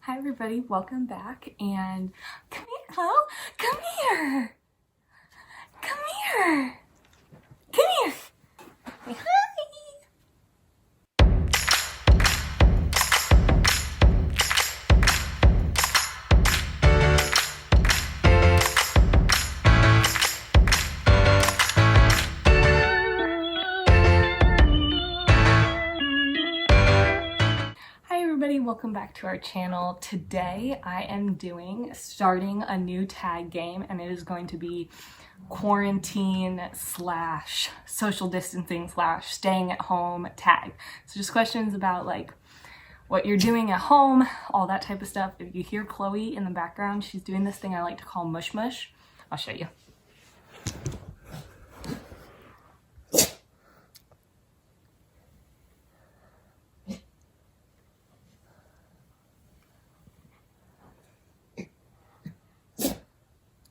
Hi everybody, welcome back, and come here, Chloe, come here, come here, come here, say hi. Welcome back to our channel. Today I am starting a new tag game, and it is going to be quarantine slash social distancing slash staying at home tag. So just questions about like what you're doing at home, all that type of stuff. If you hear Chloe in the background, she's doing this thing I like to call mush mush. I'll show you.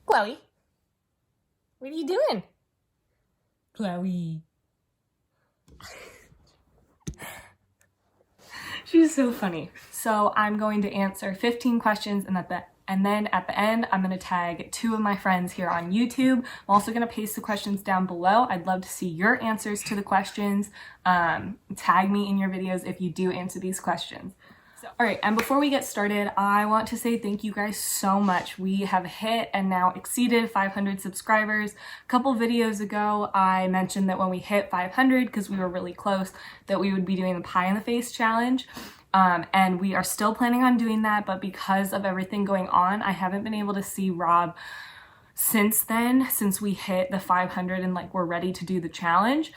Chloe, what are you doing? Chloe. She's so funny. So I'm going to answer 15 questions, and then at the end, I'm going to tag 2 of my friends here on YouTube. I'm also going to paste the questions down below. I'd love to see your answers to the questions. Tag me in your videos if you do answer these questions. All right, and before we get started, I want to say thank you guys so much. We have hit and now exceeded 500 subscribers. A couple videos ago, I mentioned that when we hit 500, because we were really close, that we would be doing the pie in the face challenge. And we are still planning on doing that, but because of everything going on, I haven't been able to see Rob since then, since we hit the 500 and like we're ready to do the challenge.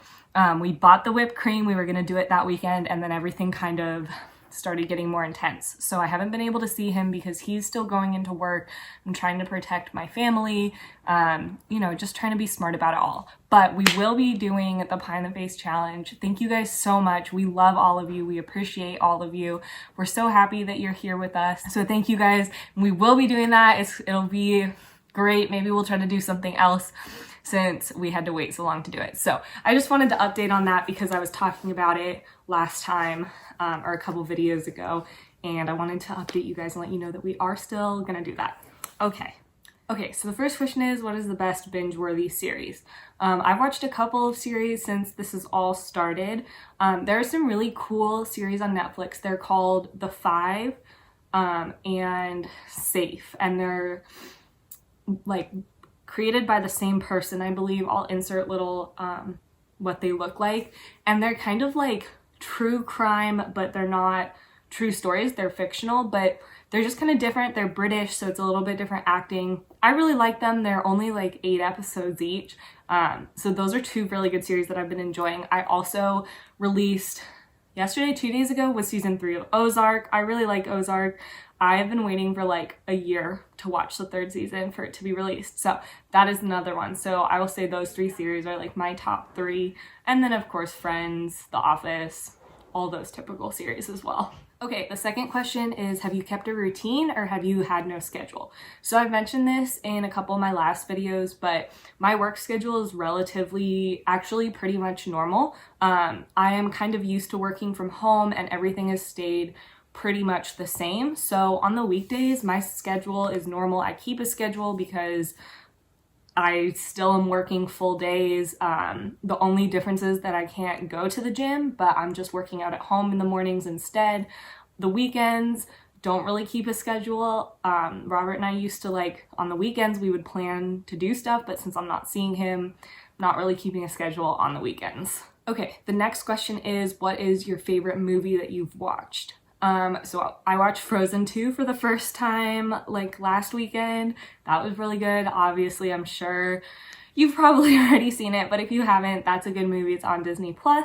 We bought the whipped cream, we were gonna do it that weekend, and then everything kind of started getting more intense. So I haven't been able to see him because he's still going into work. I'm trying to protect my family, just trying to be smart about it all. But we will be doing the Pie in the Face challenge. Thank you guys so much. We love all of you. We appreciate all of you. We're so happy that you're here with us. So thank you guys. We will be doing that. It'll be great. Maybe we'll try to do something else since we had to wait so long to do it. So I just wanted to update on that because I was talking about it last time or a couple videos ago, and I wanted to update you guys and let you know that we are still gonna do that. Okay, so the first question is, what is the best binge-worthy series? I've watched a couple of series since this has all started. There are some really cool series on Netflix. They're called The Five and Safe, and they're like created by the same person, I believe. I'll insert little what they look like, and they're kind of like true crime, but they're not true stories. They're fictional, but they're just kind of different. They're British, so it's a little bit different acting. I really like them. They're only like 8 episodes each, so those are 2 really good series that I've been enjoying. I also released yesterday, 2 days ago, was season 3 of Ozark. I really like Ozark. I have been waiting for like a year to watch the 3rd season for it to be released. So that is another one. So I will say those 3 series are like my top 3. And then of course, Friends, The Office, all those typical series as well. Okay, the second question is, have you kept a routine or have you had no schedule? So I've mentioned this in a couple of my last videos, but my work schedule is actually pretty much normal. I am kind of used to working from home, and everything has stayed pretty much the same. So on the weekdays, my schedule is normal. I keep a schedule because I still am working full days. The only difference is that I can't go to the gym, but I'm just working out at home in the mornings instead. The weekends, don't really keep a schedule. Robert and I used to, like, on the weekends we would plan to do stuff, but since I'm not seeing him, not really keeping a schedule on the weekends. Okay, the next question is, what is your favorite movie that you've watched? So I watched Frozen 2 for the first time like last weekend. That was really good. Obviously, I'm sure you've probably already seen it, but if you haven't, that's a good movie. It's on Disney+. All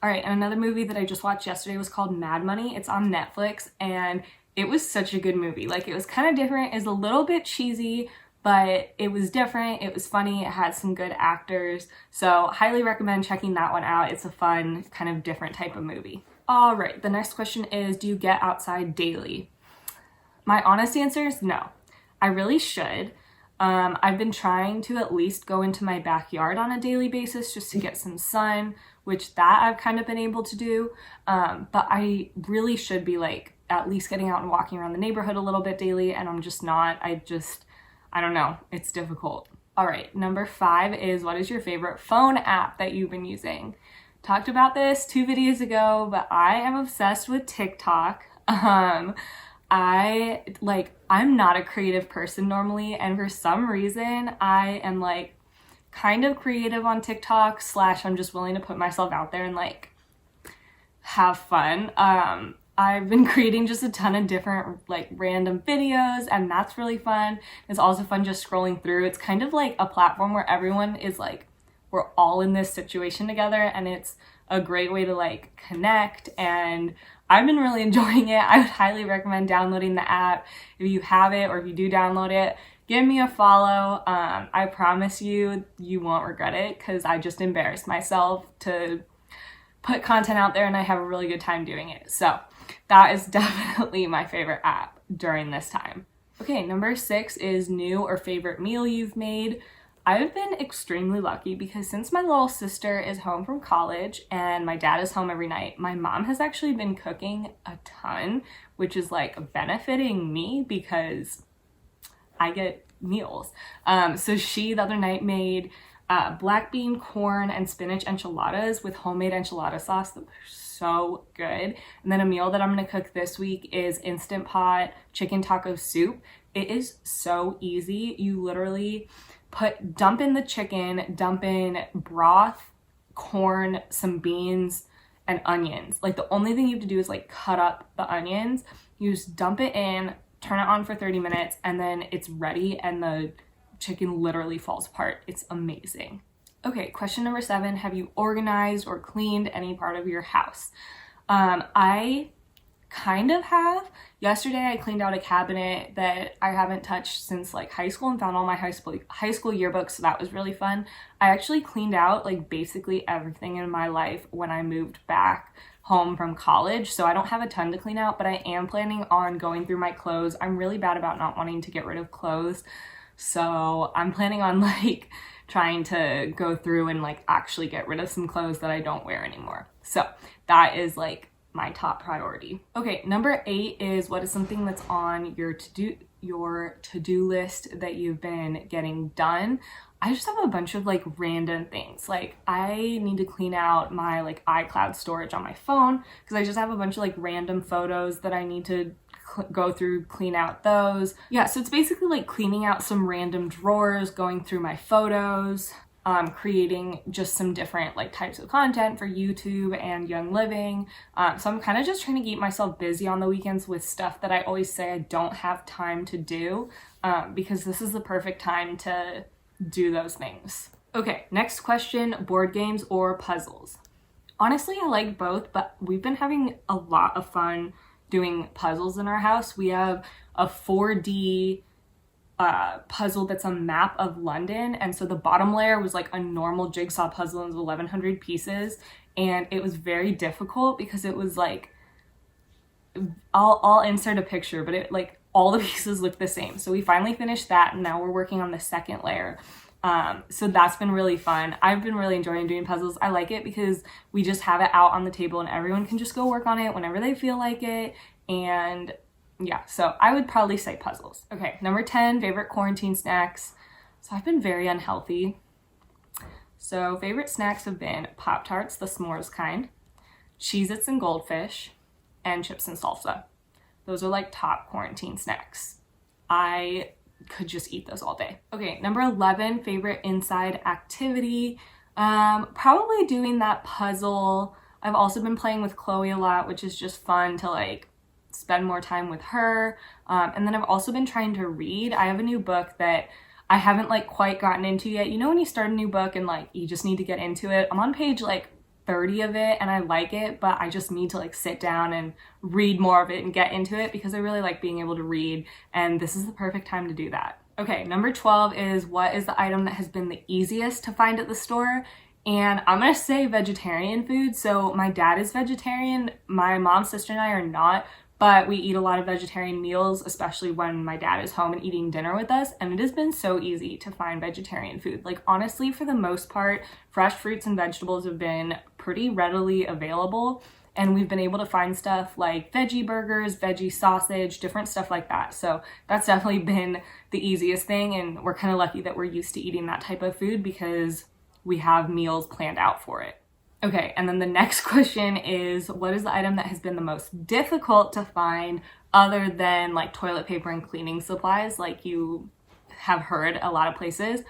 right, and another movie that I just watched yesterday was called Mad Money. It's on Netflix, and it was such a good movie. Like, it was kind of different. It's a little bit cheesy, but it was different. It was funny. It had some good actors. So highly recommend checking that one out. It's a fun, kind of different type of movie. All right, the next question is, do you get outside daily? My honest answer is no. I really should. I've been trying to at least go into my backyard on a daily basis just to get some sun, which that I've kind of been able to do. But I really should be like at least getting out and walking around the neighborhood a little bit daily, and I'm just not. I don't know. It's difficult. All right, number 5 is, what is your favorite phone app that you've been using? Talked about this 2 videos ago, but I am obsessed with TikTok. I'm not a creative person normally, and for some reason I am like kind of creative on TikTok / I'm just willing to put myself out there and like have fun. I've been creating just a ton of different like random videos, and that's really fun. It's also fun just scrolling through. It's kind of like a platform where everyone is like, we're all in this situation together, and it's a great way to like connect, and I've been really enjoying it. I would highly recommend downloading the app. If you have it, or if you do download it, give me a follow. I promise you won't regret it, because I just embarrassed myself to put content out there, and I have a really good time doing it. So that is definitely my favorite app during this time. Okay, number 6 is new or favorite meal you've made. I've been extremely lucky because since my little sister is home from college and my dad is home every night, my mom has actually been cooking a ton, which is like benefiting me because I get meals. So she the other night made black bean, corn, and spinach enchiladas with homemade enchilada sauce that were so good. And then a meal that I'm gonna cook this week is Instant Pot chicken taco soup. It is so easy. You literally dump in the chicken, dump in broth, corn, some beans, and onions. Like the only thing you have to do is like cut up the onions. You just dump it in, turn it on for 30 minutes, and then it's ready, and the chicken literally falls apart. It's amazing. Okay, question number 7, have you organized or cleaned any part of your house? I kind of have. Yesterday I cleaned out a cabinet that I haven't touched since like high school and found all my high school yearbooks, so that was really fun. I actually cleaned out like basically everything in my life when I moved back home from college, so I don't have a ton to clean out, but I am planning on going through my clothes. I'm really bad about not wanting to get rid of clothes, so I'm planning on like trying to go through and like actually get rid of some clothes that I don't wear anymore. So that is like my top priority. Okay, number 8 is, what is something that's on your to-do list that you've been getting done? I just have a bunch of like random things. Like I need to clean out my like iCloud storage on my phone because I just have a bunch of like random photos that I need to go through, clean out those. Yeah, so it's basically like cleaning out some random drawers, going through my photos, creating just some different like types of content for YouTube and Young Living. So I'm kind of just trying to keep myself busy on the weekends with stuff that I always say I don't have time to do, because this is the perfect time to do those things. Okay, next question, board games or puzzles? Honestly, I like both, but we've been having a lot of fun doing puzzles in our house. We have a 4D puzzle that's a map of London, and so the bottom layer was like a normal jigsaw puzzle and it was 1,100 pieces, and it was very difficult because it was like, I'll insert a picture, but it like all the pieces look the same. So we finally finished that, and now we're working on the second layer. So that's been really fun. I've been really enjoying doing puzzles. I like it because we just have it out on the table and everyone can just go work on it whenever they feel like it. And yeah, so I would probably say puzzles. Okay, number 10, favorite quarantine snacks. So I've been very unhealthy. So favorite snacks have been Pop-Tarts, the s'mores kind, Cheez-Its and Goldfish, and chips and salsa. Those are like top quarantine snacks. I could just eat those all day. Okay, number 11, favorite inside activity. Probably doing that puzzle. I've also been playing with Chloe a lot, which is just fun to like spend more time with her. And then I've also been trying to read. I have a new book that I haven't like quite gotten into yet. You know when you start a new book and like you just need to get into it? I'm on page like 30 of it and I like it, but I just need to like sit down and read more of it and get into it because I really like being able to read, and this is the perfect time to do that. Okay, number 12 is, what is the item that has been the easiest to find at the store? And I'm gonna say vegetarian food. So my dad is vegetarian, my mom, sister, and I are not, but we eat a lot of vegetarian meals, especially when my dad is home and eating dinner with us, and it has been so easy to find vegetarian food. Like honestly, for the most part, fresh fruits and vegetables have been pretty readily available, and we've been able to find stuff like veggie burgers, veggie sausage, different stuff like that. So that's definitely been the easiest thing, and we're kind of lucky that we're used to eating that type of food because we have meals planned out for it. Okay, and then the next question is, what is the item that has been the most difficult to find other than like toilet paper and cleaning supplies, like you have heard a lot of places?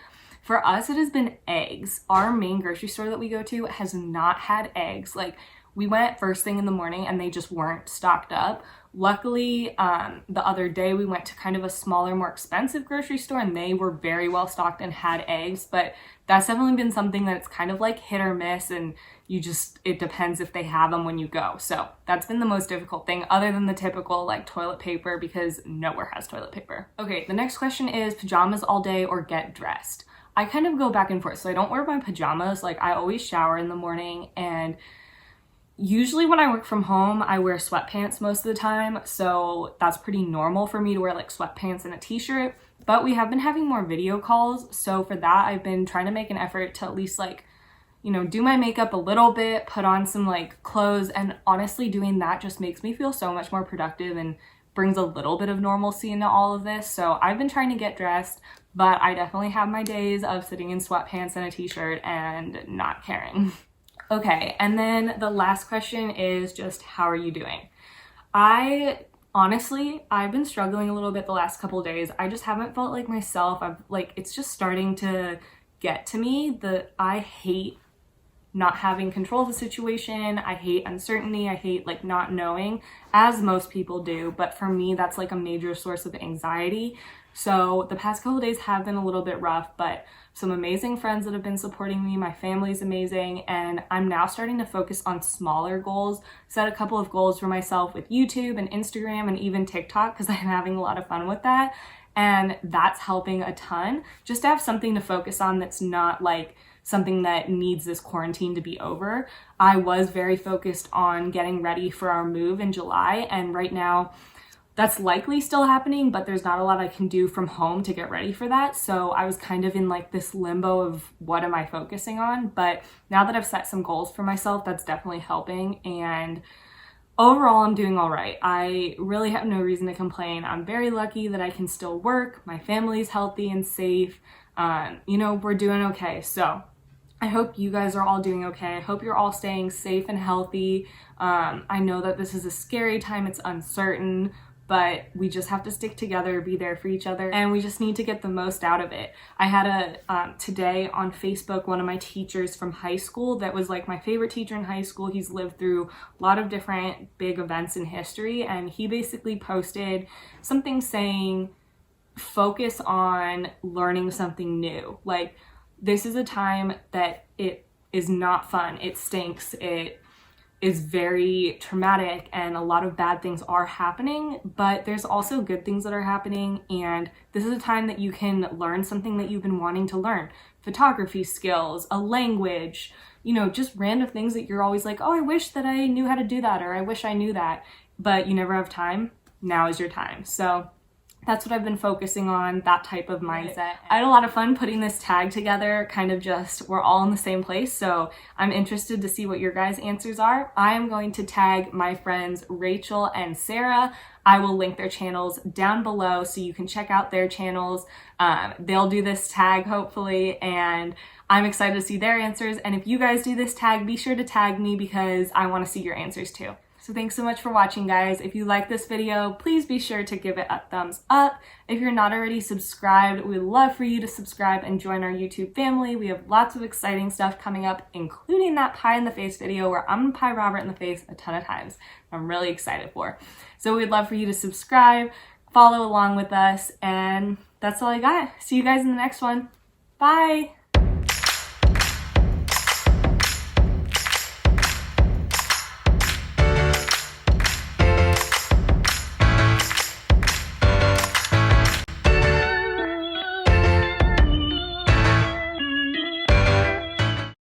For us, it has been eggs. Our main grocery store that we go to has not had eggs. Like, we went first thing in the morning and they just weren't stocked up. Luckily, the other day we went to kind of a smaller, more expensive grocery store and they were very well stocked and had eggs, but that's definitely been something that's kind of like hit or miss, and it depends if they have them when you go. So that's been the most difficult thing, other than the typical like toilet paper, because nowhere has toilet paper. Okay, the next question is pajamas all day or get dressed. I kind of go back and forth. So I don't wear my pajamas. Like, I always shower in the morning, and usually when I work from home, I wear sweatpants most of the time. So that's pretty normal for me to wear like sweatpants and a t-shirt, but we have been having more video calls. So for that, I've been trying to make an effort to at least like, you know, do my makeup a little bit, put on some like clothes, and honestly doing that just makes me feel so much more productive and brings a little bit of normalcy into all of this. So I've been trying to get dressed, but I definitely have my days of sitting in sweatpants and a t-shirt and not caring. Okay, and then the last question is just, how are you doing? Honestly, I've been struggling a little bit the last couple of days. I just haven't felt like myself. It's just starting to get to me that I hate not having control of the situation. I hate uncertainty. I hate like not knowing, as most people do. But for me, that's like a major source of anxiety. So the past couple of days have been a little bit rough, but some amazing friends that have been supporting me. My family's amazing. And I'm now starting to focus on smaller goals, set a couple of goals for myself with YouTube and Instagram and even TikTok, because I'm having a lot of fun with that. And that's helping a ton, just to have something to focus on that's not like something that needs this quarantine to be over. I was very focused on getting ready for our move in July, and right now that's likely still happening, but there's not a lot I can do from home to get ready for that. So I was kind of in like this limbo of what am I focusing on? But now that I've set some goals for myself, that's definitely helping. And overall, I'm doing all right. I really have no reason to complain. I'm very lucky that I can still work. My family's healthy and safe. We're doing okay. So I hope you guys are all doing okay. I hope you're all staying safe and healthy. I know that this is a scary time. It's uncertain, but we just have to stick together, be there for each other, and we just need to get the most out of it. I had today on Facebook, one of my teachers from high school that was like my favorite teacher in high school. He's lived through a lot of different big events in history, and he basically posted something saying, focus on learning something new. Like, this is a time that it is not fun. It stinks. It is very traumatic, and a lot of bad things are happening, but there's also good things that are happening, and this is a time that you can learn something that you've been wanting to learn. Photography skills, a language, just random things that you're always like, oh, I wish that I knew how to do that, or I wish I knew that, but you never have time. Now is your time. So that's what I've been focusing on, that type of mindset. I had a lot of fun putting this tag together, kind of just, we're all in the same place, so I'm interested to see what your guys' answers are. I am going to tag my friends Rachel and Sarah. I will link their channels down below so you can check out their channels. They'll do this tag hopefully, and I'm excited to see their answers. And if you guys do this tag, be sure to tag me because I want to see your answers too. So thanks so much for watching, guys. If you like this video, please be sure to give it a thumbs up. If you're not already subscribed, we'd love for you to subscribe and join our YouTube family. We have lots of exciting stuff coming up, including that pie in the face video where I'm gonna pie Robert in the face a ton of times. I'm really excited for. So we'd love for you to subscribe, follow along with us, and that's all I got. See you guys in the next one. Bye.